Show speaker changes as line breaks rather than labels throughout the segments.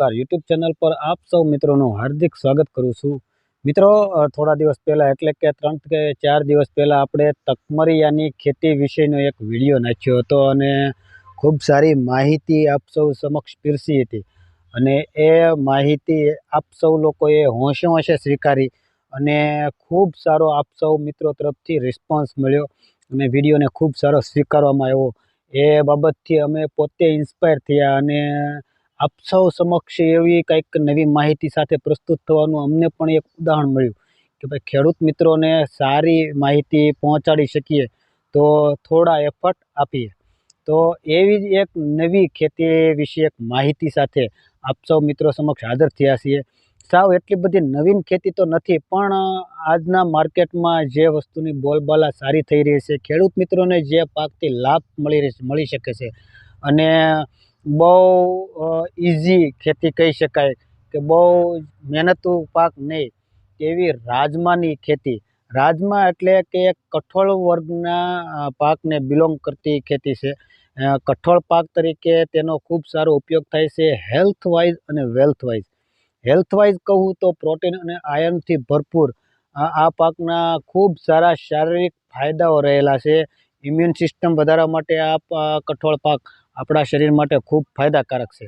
નમસ્કાર YouTube channel પર આપ સૌ મિત્રોનું હાર્દિક સ્વાગત કરું છું। મિત્રો થોડા દિવસ પહેલાં એટલે કે 3 કે 4 દિવસ પહેલાં આપણે તકમરિયાની ખેતી વિશેનો એક વિડીયો નાખ્યો હતો અને ખૂબ સારી માહિતી આપ સૌ સમક્ષ પીરસી હતી અને એ માહિતી આપ સૌ લોકોએ હોંશે હોંશે સ્વીકારી અને ખૂબ સારો આપ સૌ મિત્રો તરફથી રિસ્પોન્સ મળ્યો અને વિડીયોને ખૂબ સારો સ્વીકારવામાં આવ્યો। એ બાબતથી અમે પોતે ઇન્સ્પાયર થયા અને આપ સૌ સમક્ષ એવી કંઈક નવી માહિતી સાથે પ્રસ્તુત થવાનું અમને પણ એક ઉદાહરણ મળ્યું કે ભાઈ ખેડૂત મિત્રોને સારી માહિતી પહોંચાડી શકીએ તો થોડા એફર્ટ આપીએ। તો એવી જ એક નવી ખેતી વિષયક માહિતી સાથે આપ સૌ મિત્રો સમક્ષ હાજર થયા છીએ। સાવ એટલી બધી નવીન ખેતી તો નથી પણ આજના માર્કેટમાં જે વસ્તુની બોલબાલા સારી થઈ રહી છે, ખેડૂત મિત્રોને જે પાકથી લાભ મળી શકે છે અને બહુ ઇઝી ખેતી કહી શકાય કે બહુ મહેનતુ પાક નહીં તેવી રાજમાની ખેતી। રાજમા એટલે કે એક કઠોળ વર્ગના પાકને બિલોંગ કરતી ખેતી છે। કઠોળ પાક તરીકે તેનો ખૂબ સારો ઉપયોગ થાય છે હેલ્થ વાઇઝ અને વેલ્થ વાઇઝ। હેલ્થ વાઇઝ કહું તો પ્રોટીન અને આયર્નથી ભરપૂર આ પાકના ખૂબ સારા શારીરિક ફાયદાઓ રહેલા છે। ઇમ્યુન સિસ્ટમ વધારવા માટે આ કઠોળ પાક આપણા શરીર માટે ખૂબ ફાયદાકારક છે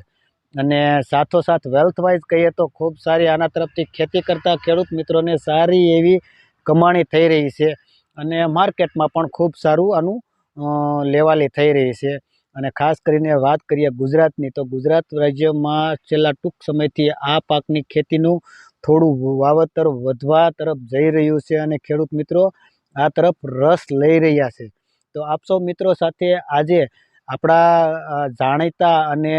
અને સાથોસાથ વેલ્થ વાઇઝ કહીએ તો ખૂબ સારી આના તરફથી ખેતી કરતા ખેડૂત મિત્રોને સારી એવી કમાણી થઈ રહી છે અને માર્કેટમાં પણ ખૂબ સારું આનું લેવાલી થઈ રહી છે। અને ખાસ કરીને વાત કરીએ ગુજરાતની તો ગુજરાત રાજ્યમાં છેલ્લા ટૂંક સમયથી આ પાકની ખેતીનું થોડું વાવેતર વધવા તરફ જઈ રહ્યું છે અને ખેડૂત મિત્રો આ તરફ રસ લઈ રહ્યા છે। તો આપ સૌ મિત્રો સાથે આજે આપણા જાણીતા અને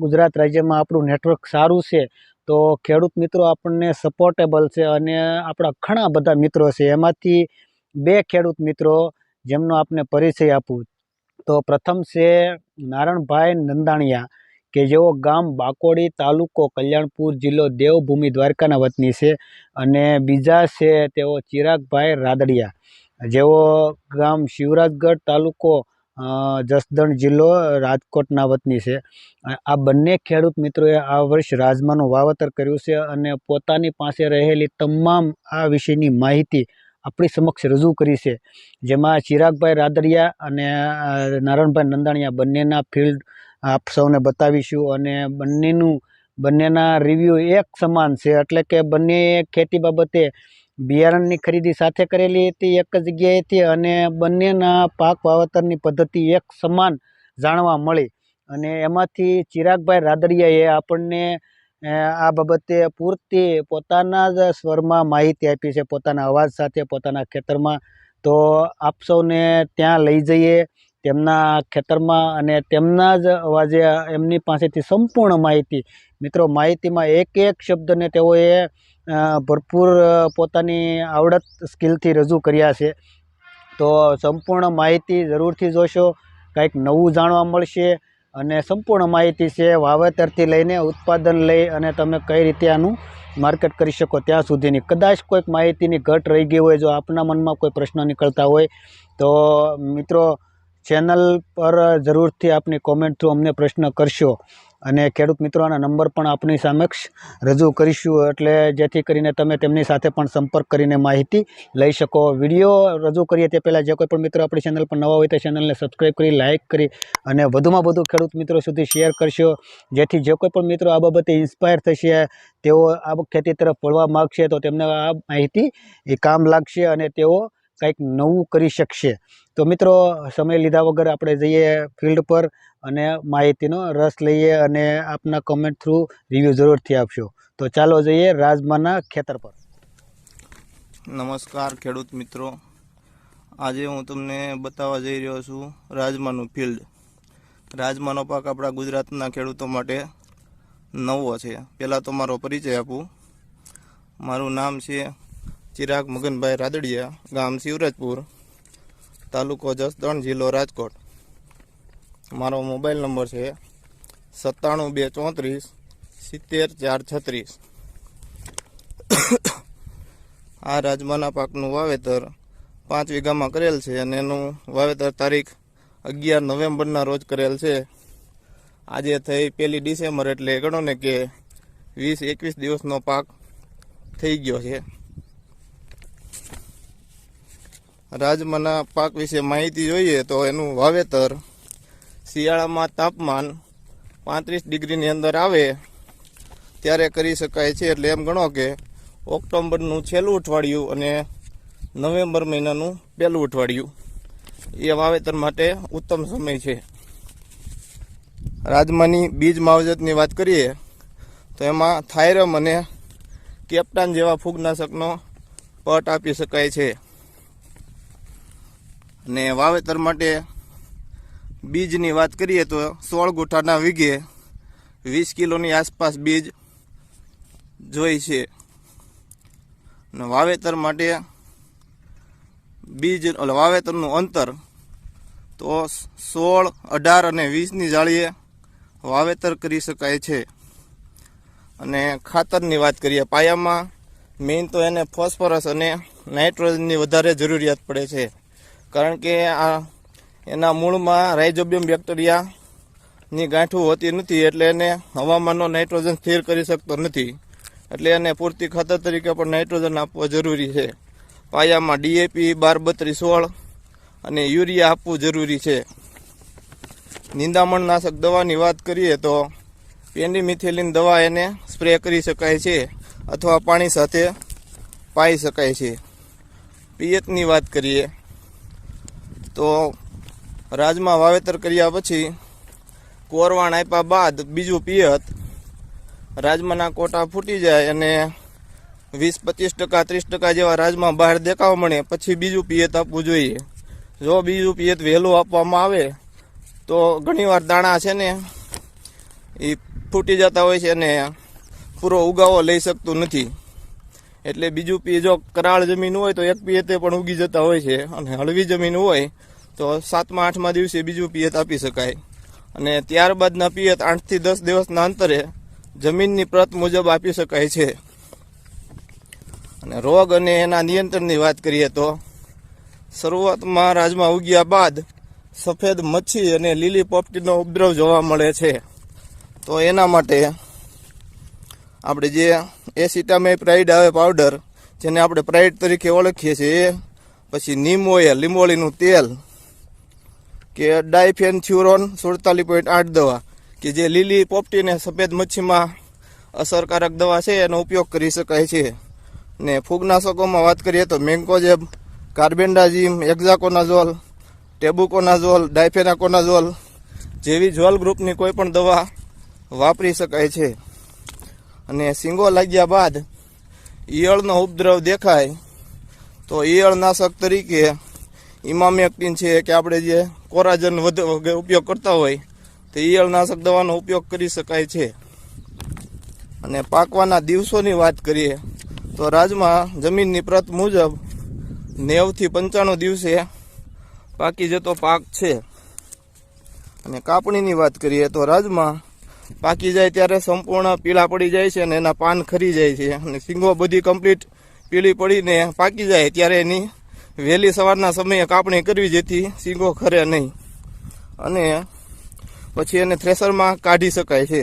ગુજરાત રાજ્યમાં આપણું નેટવર્ક સારું છે તો ખેડૂત મિત્રો આપણને સપોર્ટેબલ છે અને આપણા ઘણા બધા મિત્રો છે। એમાંથી 2 ખેડૂત મિત્રો જેમનો આપને પરિચય આપું તો પ્રથમ છે નારણભાઈ નંદાણીયા કે જેઓ ગામ બાકોડી તાલુકો કલ્યાણપુર જિલ્લો દેવભૂમિ દ્વારકાના વતની છે અને બીજા છે તેઓ ચિરાગભાઈ રાદડિયા જેઓ ગામ શિવરાજગઢ તાલુકો જસદણ જિલ્લો રાજકોટના વતની છે। આ બંને ખેડૂત મિત્રોએ આ વર્ષ રાજમાનું વાવેતર કર્યું છે અને પોતાની પાસે રહેલી તમામ આ વિષયની માહિતી આપણી સમક્ષ રજૂ કરી છે, જેમાં ચિરાગભાઈ રાદડિયા અને નારણભાઈ નંદાણીયા બંનેના ફિલ્ડ આપ સૌને બતાવીશું અને બંનેના રિવ્યૂ એક સમાન છે। એટલે કે બંને ખેતી બાબતે બિયારણની ખરીદી સાથે કરેલી હતી એક જ જગ્યાએથી અને બંનેના પાક વાવેતરની પદ્ધતિ એક સમાન જાણવા મળી અને એમાંથી ચિરાગભાઈ રાદડિયાએ આપણને આ બાબતે પૂરતી પોતાના જ સ્વરમાં માહિતી આપી છે, પોતાના અવાજ સાથે પોતાના ખેતરમાં। તો આપ સૌને ત્યાં લઈ જઈએ તેમના ખેતરમાં અને તેમના જ અવાજે એમની પાસેથી સંપૂર્ણ માહિતી મિત્રો માહિતીમાં એક એક શબ્દને તેઓએ ભરપૂર પોતાની આવડત સ્કિલથી રજૂ કર્યા છે। તો સંપૂર્ણ માહિતી જરૂરથી જોશો, કંઈક નવું જાણવા મળશે અને સંપૂર્ણ માહિતી છે વાવેતરથી લઈને ઉત્પાદન લઈ અને તમે કઈ રીતે આનું માર્કેટ કરી શકો ત્યાં સુધીની। કદાચ કોઈક માહિતીની ઘટ રહી ગઈ હોય, જો આપના મનમાં કોઈ પ્રશ્ન નીકળતા હોય તો મિત્રો ચેનલ પર જરૂરથી આપની કોમેન્ટ થ્રુ અમને પ્રશ્ન કરશો અને ખેડૂત મિત્રોના નંબર પણ આપની સમક્ષ રજૂ કરીશું એટલે જેથી કરીને તમે તેમની સાથે પણ સંપર્ક કરીને માહિતી લઈ શકો। વિડીયો રજૂ કરીએ તે પહેલાં જે કોઈ પણ મિત્રો આપણી ચેનલ પર નવા હોય તો ચેનલને સબસ્ક્રાઈબ કરી લાઇક કરી અને વધુમાં વધુ ખેડૂત મિત્રો સુધી શેર કરશો, જેથી જે કોઈ પણ મિત્રો આ બાબતે ઇન્સ્પાયર થશે તેઓ આ ખેતી તરફ વળવા માગશે તો તેમને આ માહિતી એ કામ લાગશે અને તેઓ કંઈક નવું કરી શકશે। તો મિત્રો સમય લીધા વગર આપણે જઈએ ફિલ્ડ પર અને માહિતીનો રસ લઈએ અને આપના કોમેન્ટ થ્રુ રિવ્યૂ જરૂરથી આપશો। તો ચાલો જઈએ રાજમાના ખેતર પર।
નમસ્કાર ખેડૂત મિત્રો, આજે હું તમને બતાવવા જઈ રહ્યો છું રાજમાનું ફિલ્ડ। રાજમાનો પાક આપણા ગુજરાતના ખેડૂતો માટે નવો છે। પહેલાં તો મારો પરિચય આપું। મારું નામ છે ચિરાગ મગનભાઈ રાદડિયા, ગામ શિવરાજપુર, તાલુકો જસદણ, જિલ્લો રાજકોટ। મારો મોબાઈલ નંબર છે 97 234 70 436। આ રાજમાના પાકનું વાવેતર 5 વીઘામાં કરેલ છે અને એનું વાવેતર તારીખ 11 નવેમ્બરના રોજ કરેલ છે। આજે થઈ 1 ડિસેમ્બર એટલે ગણો ને કે 20-21 દિવસનો પાક થઈ ગયો છે. રાજમાના પાક વિશે માહિતી જોઈએ તો એનું વાવેતર શિયાળામાં તાપમાન 35 ડિગ્રીની અંદર આવે ત્યારે કરી શકાય છે. એટલે એમ ગણો કે ઓક્ટોબરનું છેલ્લું અઠવાડિયું અને નવેમ્બર મહિનાનું પહેલું અઠવાડિયું એ વાવેતર માટે ઉત્તમ સમય છે. રાજમાની બીજ માવજતની વાત કરીએ તો એમાં થાયરમ અને કેપ્ટાન જેવા ફૂગનાશકનો પટ આપી શકાય છે. અને વાવેતર માટે બીજની વાત કરીએ તો 16 ગુઠાના વીઘે 20 કિલોની આસપાસ બીજ જોઈ છે. અને વાવેતર માટે વાવેતરનું અંતર તો 16, 18 અને 20ની જાળીએ વાવેતર કરી શકાય છે. અને ખાતરની વાત કરીએ પાયામાં મેઇન તો એને ફોસ્ફરસ અને નાઇટ્રોજનની વધારે જરૂરિયાત પડે છે. કારણ કે એના મૂળમાં રાઇઝોબિયમ બેક્ટેરિયાની ગાંઠું હોતી નથી, એટલે એને હવામાનનો નાઇટ્રોજન સ્થિર કરી શકતો નથી. એટલે એને પૂરતી ખાતર તરીકે પણ નાઇટ્રોજન આપવું જરૂરી છે. પાયામાં ડીએપી 12-32-16 અને યુરિયા આપવું જરૂરી છે. નિંદામણનાશક દવાની વાત કરીએ તો પેન્ડીમિથિલિન દવા એને સ્પ્રે કરી શકાય છે અથવા પાણી સાથે પાઈ શકાય છે. પિયતની વાત કરીએ તો રાજમાં વાવેતર કર્યા પછી કોરવાણ આપ્યા બાદ બીજું પિયત રાજમાના કોટા ફૂટી જાય અને 20-25%, 30% જેવા રાજમાં બહાર દેખાવા મળે પછી બીજું પિયત આપવું જોઈએ. જો બીજું પિયત વહેલું આપવામાં આવે તો ઘણીવાર દાણા છે ને એ ફૂટી જતા હોય છે અને પૂરો ઉગાવો લઈ શકતું નથી. એટલે બીજું જો કરાળ જમીન હોય તો એક પિયતે પણ ઉગી જતા હોય છે, અને હળવી જમીન હોય તો 7મા 8મા દિવસે બીજું પિયત આપી શકાય. અને ત્યારબાદના પિયત 8 થી 10 દિવસના અંતરે જમીનની પ્રત મુજબ આપી શકાય છે. અને રોગ અને એના નિયંત્રણની વાત કરીએ તો શરૂઆતમાં રાજમાં ઉગ્યા બાદ સફેદ મચ્છી અને લીલી પોપટીનો ઉપદ્રવ જોવા મળે છે. તો એના માટે આપણે જે એસિટામેપ્રાઇડ આવે પાવડર, જેને આપણે પ્રાઇડ તરીકે ઓળખીએ છીએ, પછી નીમ ઓઇલ, લીંબોળીનું તેલ કે ડાયફેનથ્યુરોન 47.8 દવા કે જે લીલી પોપટી અને સફેદ મચ્છીમાં અસરકારક દવા છે એનો ઉપયોગ કરી શકાય છે. ને ફૂગનાશકોમાં વાત કરીએ તો મેન્કોજેબ, કાર્બેન્ડાઝીમ, એક્ઝાકોનાઝોલ, ટેબુકોનાઝોલ, ડાયફેનાકોનાઝોલ જેવી જ્વલ ગ્રુપની કોઈ પણ દવા વાપરી શકાય છે. અને શીંગો લાગ્યા બાદ ઈયળનો ઉપદ્રવ દેખાય તો ઈયળનાશક તરીકે ઇમામેક્ટિન છે કે આપણે જે કોરાજન ઉપયોગ કરતા હોય તો ઈયળનાશક દવાનો ઉપયોગ કરી શકાય છે. અને પાકવાના દિવસોની વાત કરીએ તો રાજમાં જમીનની પ્રત મુજબ 90 થી 95 દિવસે પાકી જતો પાક છે. અને કાપણીની વાત કરીએ તો રાજમાં પાકી જાય ત્યારે સંપૂર્ણ પીળા પડી જાય છે અને એના પાન ખરી જાય છે. અને શીંગો બધી કમ્પ્લીટ પીળી પડીને પાકી જાય ત્યારે એની વહેલી સવારના સમયે કાપણી કરવી, જેથી શીંગો ખરે નહીં. અને પછી એને થ્રેશરમાં કાઢી શકાય છે.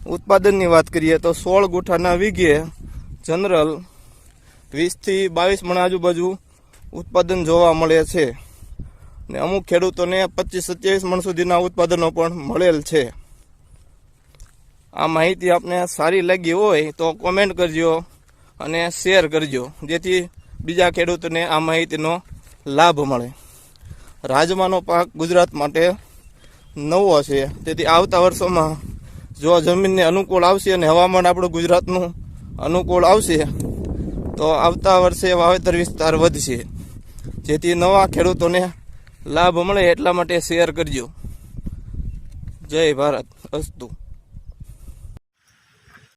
ઉત્પાદનની વાત કરીએ તો 16 ગુઠાના વીઘે જનરલ 20 થી 22 મણ આજુબાજુ ઉત્પાદન જોવા મળે છે. ને અમુક ખેડૂતોને 25-27 મણ સુધીના ઉત્પાદનો પણ મળેલ છે. આ માહિતી આપને સારી લાગી હોય તો કોમેન્ટ કરજો અને શેર કરજો, જેથી બીજા ખેડૂતોને આ માહિતીનો લાભ મળે. રાજમાનો પાક ગુજરાત માટે નવો છે, તેથી આવતા વર્ષોમાં જો જમીનને અનુકૂળ આવશે અને હવામાન આપણું ગુજરાતનું અનુકૂળ આવશે તો આવતા વર્ષે વાવેતર વિસ્તાર વધશે, જેથી નવા ખેડૂતોને લાભ મળે એટલા માટે શેર કરજો. જય ભારત. અસ્તુ.